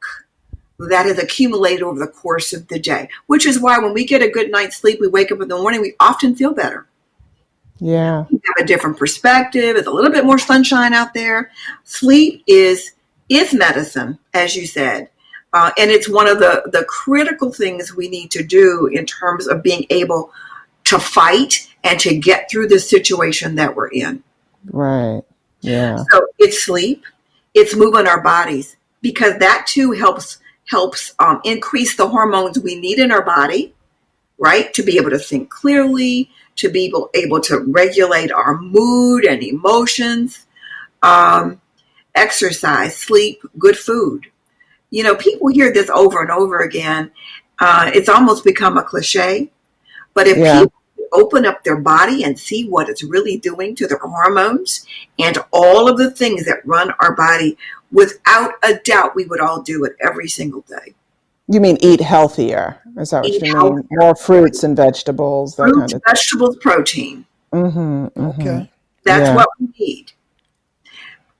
that has accumulated over the course of the day, which is why when we get a good night's sleep, we wake up in the morning, we often feel better. Yeah. We have a different perspective. It's a little bit more sunshine out there. Sleep is medicine, as you said. And it's one of the critical things we need to do in terms of being able to fight and to get through the situation that we're in. Right. Yeah. So it's sleep, it's moving our bodies, because that too helps increase the hormones we need in our body, right? To be able to think clearly, to be able to regulate our mood and emotions. Exercise, sleep, good food. People hear this over and over again. It's almost become a cliche. But if Yeah. people open up their body and see what it's really doing to their hormones and all of the things that run our body, without a doubt, we would all do it every single day. You mean eat healthier? Is that what Eat you mean? healthier. More fruits and vegetables, that kind Fruits, of vegetables, protein. thing. Mm-hmm. Mm-hmm. Okay. That's Yeah. what we need.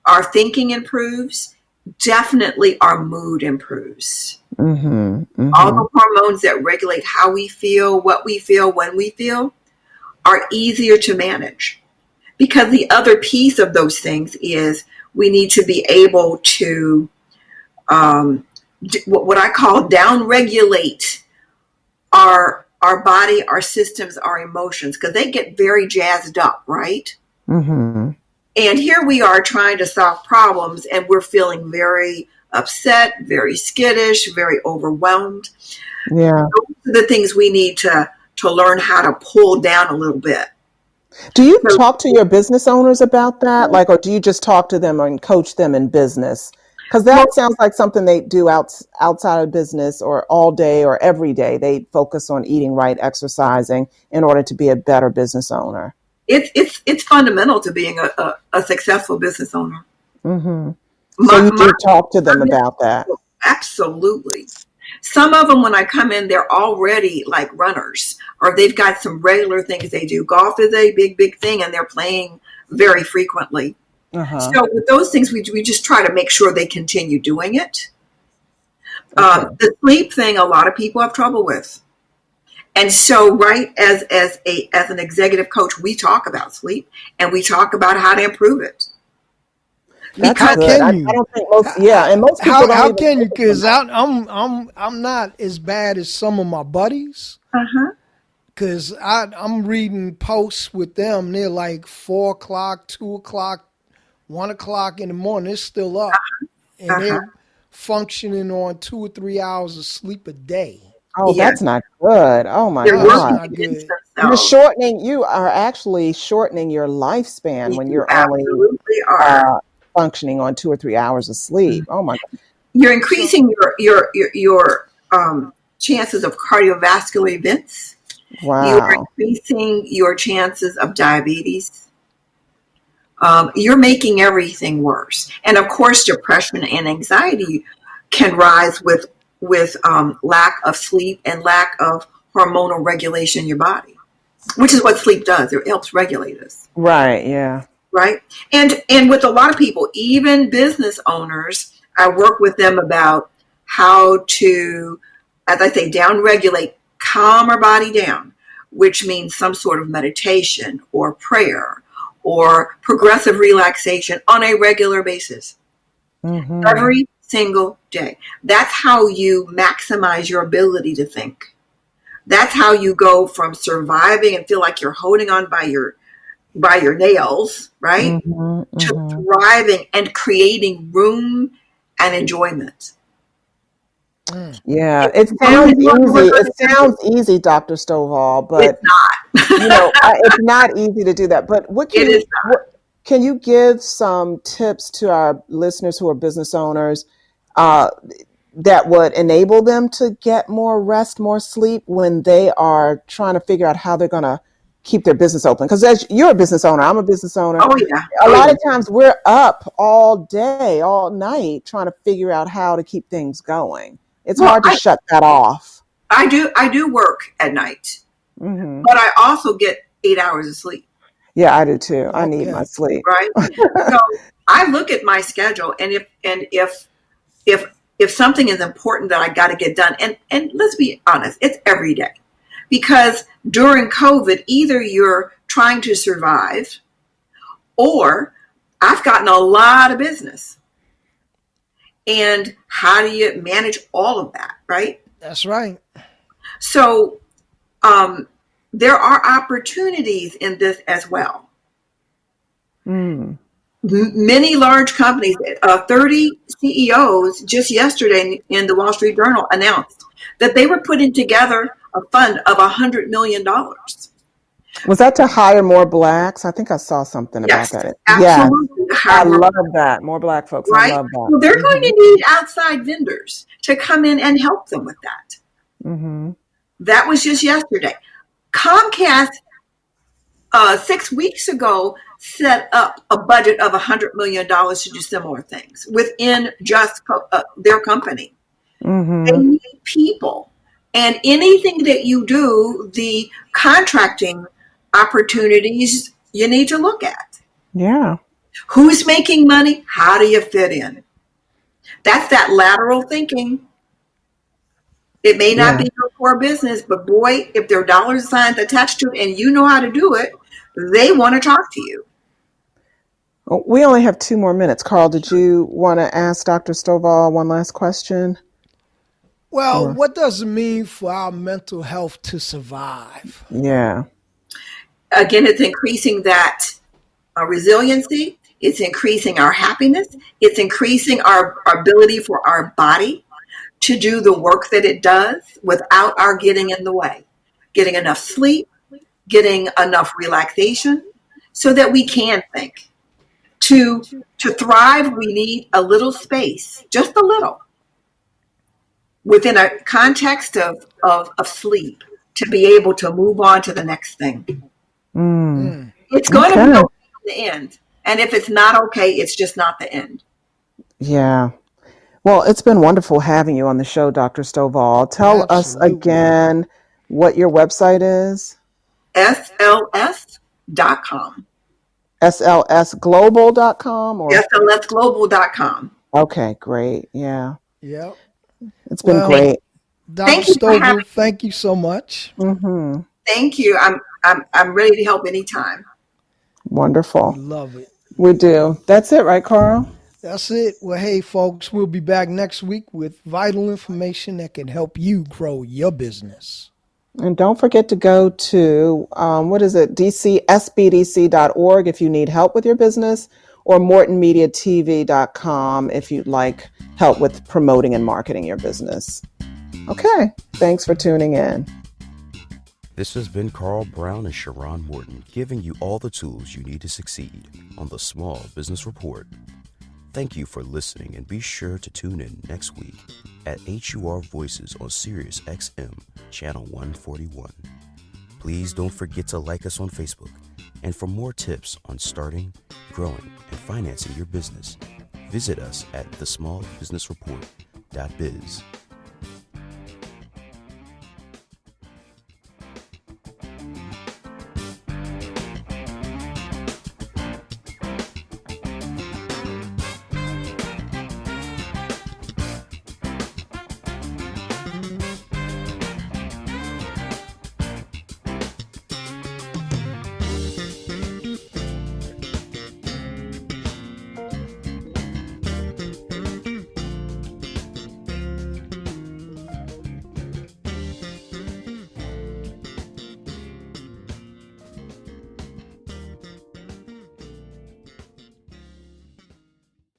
Our thinking improves. Definitely our mood improves. Mm-hmm. All Mm-hmm. the hormones that regulate how we feel, what we feel, when we feel, are easier to manage. Because the other piece of those things is we need to be able to what I call down regulate our body, our systems, our emotions, because they get very jazzed up, right? Mm-hmm. And here we are trying to solve problems, and we're feeling very upset, very skittish, very overwhelmed. Yeah. Those are the things we need to learn how to pull down a little bit. Do you So, talk to your business owners about that? Like, or do you just talk to them and coach them in business? Because well, that sounds like something they do outside of business or all day or every day. They focus on eating right, exercising in order to be a better business owner. it's fundamental to being a successful business owner. Mm-hmm. So My, you my, do talk to them about that. absolutely. Some of them, when I come in, they're already like runners, or they've got some regular things they do. Golf is a big thing, and they're playing very frequently. Uh-huh. So with those things, we just try to make sure they continue doing it. Okay. The sleep thing, a lot of people have trouble with. And so, right, as an executive coach, we talk about sleep, and we talk about how to improve it. That's How Because good. can I you? don't think and most people don't How even can you? think Because about I'm not as bad as some of my buddies. uh-huh. Because I'm reading posts with them. They're like 4 o'clock, 2 o'clock, 1 o'clock in the morning. They're still up, and Uh-huh. they're functioning on 2 or 3 hours of sleep a day. Oh, Yes, that's not good. Oh my they're No, it's working God. not against good. themselves. You are actually shortening your lifespan when You you're only absolutely are. uh, functioning on 2 or 3 hours of sleep. Oh my God. You're So increasing your chances of cardiovascular events. You are Wow. increasing your chances of diabetes. You're making everything worse. And of course, depression and anxiety can rise with lack of sleep and lack of hormonal regulation in your body, which is what sleep does. It helps regulate us. Right. Yeah. right? And with a lot of people, even business owners, I work with them about how to, as I say, down-regulate, calm our body down, which means some sort of meditation or prayer or progressive relaxation on a regular basis. Mm-hmm. Every single day. That's how you maximize your ability to think. That's how you go from surviving and feel like you're holding on by your nails, right? Mm-hmm. To Mm-hmm. thriving and creating room and enjoyment. Yeah, it sounds easy. It sounds easy, Dr. Stovall, but It's not. it's not easy to do that. But can you give some tips to our listeners who are business owners that would enable them to get more rest, more sleep when they are trying to figure out how they're going to keep their business open? Because as you're a business owner, I'm a business owner. Oh yeah. A lot of times we're up all day, all night, trying to figure out how to keep things going. It's hard to shut that off. I do work at night, Mm-hmm. but I also get 8 hours of sleep. Yeah, I do too. I need my sleep. Right. So I look at my schedule, and if something is important that I got to get done, and let's be honest, it's every day, because during COVID, either you're trying to survive, or I've gotten a lot of business. And how do you manage all of that, right? That's right. So there are opportunities in this as well. Many large companies, 30 CEOs just yesterday in the Wall Street Journal announced that they were putting together a fund of $100 million. Was that to hire more blacks? I think I saw something about that. Absolutely. Yes, I love that. More black folks. Right? I love that. Well, they're going to need outside vendors to come in and help them with that. Mm-hmm. That was just yesterday. Comcast, 6 weeks ago, set up a budget of $100 million to do similar things within just their company. Mm-hmm. They need people. And anything that you do, the contracting opportunities you need to look at. Yeah. Who's making money? How do you fit in? That's that lateral thinking. It may not be your core business, but boy, if there are dollar signs attached to it and you know how to do it, they want to talk to you. We only have 2 more minutes. Carole, did you want to ask Dr. Stovall one last question? Well, what does it mean for our mental health to survive? Yeah. Again, it's increasing that resiliency. It's increasing our happiness. It's increasing our ability for our body to do the work that it does without our getting in the way. Getting enough sleep, getting enough relaxation so that we can think. To thrive, we need a little space, just a little, within a context of sleep, to be able to move on to the next thing. It's going to be okay in the end. And if it's not okay, it's just not the end. Yeah. Well, it's been wonderful having you on the show, Dr. Stovall. Tell us again what your website is. SLS.com. SLSglobal.com or SLSglobal.com. Okay, great. Yeah. Yep. It's been great. Dr. Stovall, thank you so much. Mm-hmm. Thank you. I'm ready to help anytime. Wonderful. Love it. We do. That's it, right, Carole? That's it. Well, hey, folks, we'll be back next week with vital information that can help you grow your business. And don't forget to go to, DCSBDC.org if you need help with your business, or MortonMediaTV.com if you'd like help with promoting and marketing your business. Okay. Thanks for tuning in. This has been Carole Brown and Sharon Morton giving you all the tools you need to succeed on the Small Business Report. Thank you for listening, and be sure to tune in next week at HUR Voices on Sirius XM Channel 141. Please don't forget to like us on Facebook. And for more tips on starting, growing, and financing your business, visit us at thesmallbusinessreport.biz.